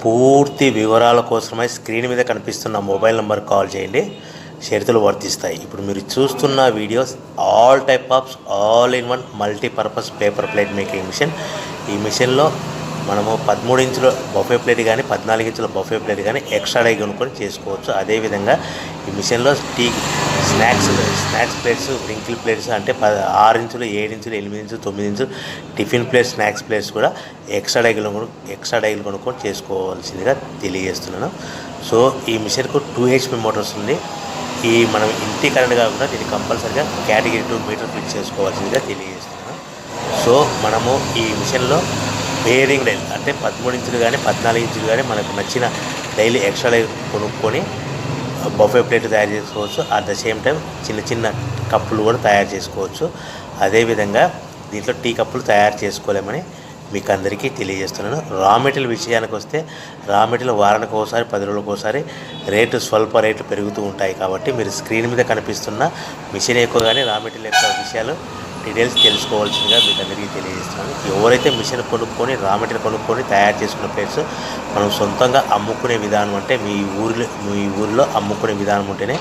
పూర్తి వివరాల కోసమై స్క్రీన్ మీద కనిపిస్తున్న మొబైల్ నెంబర్ కాల్ చేయండి. షరతులు వర్తిస్తాయి. ఇప్పుడు మీరు చూస్తున్న videos all type of all in one multipurpose paper plate making machine. ఈ మిషన్లో మనము 13 ఇంచుల బఫే ప్లేట్ కానీ 14 ఇంచుల బఫే ప్లేట్ కానీ ఎక్స్ట్రా డై కొనుక్కొని చేసుకోవచ్చు. అదేవిధంగా ఈ మిషన్లో స్నాక్స్ ప్లేట్స్, రింకిల్ ప్లేట్స్ అంటే 6 ఇంచులు, 7 ఇంచులు, 8 ఇంచులు, 9 ఇంచులు టిఫిన్ ప్లేట్స్, స్నాక్స్ ప్లేట్స్ కూడా ఎక్స్ట్రా డైలు కొనుక్కొని చేసుకోవాల్సిందిగా తెలియజేస్తున్నాను. సో ఈ మిషన్కు 2 HP మోటార్స్ ఉంది. మనం ఇంటి కరెంట్ కాకుండా దీన్ని కంపల్సరిగా కేటగిరీ 2 మీటర్ ఫిట్ చేసుకోవాల్సిందిగా తెలియజేస్తున్నాను. సో మనము ఈ మిషన్లో బేరింగ్ డైల్ అంటే 13 ఇంచులు కానీ 14 ఇంచులు కానీ మనకు నచ్చిన డైలీ ఎక్స్ట్రా డై కొనుక్కొని బఫే ప్లేట్ తయారు చేసుకోవచ్చు. అట్ ద సేమ్ టైం చిన్న చిన్న కప్పులు కూడా తయారు చేసుకోవచ్చు. అదేవిధంగా దీంట్లో టీ కప్పులు తయారు చేసుకోలేమని మీకు అందరికీ తెలియజేస్తున్నాను. రా మెటీరియల్ విషయానికి వస్తే రా మెటీరియల్ వారానికి ఒకసారి 10 రోజులకు ఒకసారి స్వల్ప రేట్లు పెరుగుతూ ఉంటాయి. కాబట్టి మీరు స్క్రీన్ మీద కనిపిస్తున్న మిషన్ ఎక్కువ కానీ రా మెటీరియల్ యొక్క విషయాలు డీటెయిల్స్ తెలుసుకోవాల్సిందిగా మీకు అందరికీ తెలియజేస్తున్నాను. ఎవరైతే మిషన్ కొనుక్కొని రా మెటీరియల్ కొనుక్కొని తయారు చేసుకున్న ప్లేట్స్ మనం సొంతంగా అమ్ముకునే విధానం అంటే మీ ఊరిలో అమ్ముకునే విధానం ఉంటేనే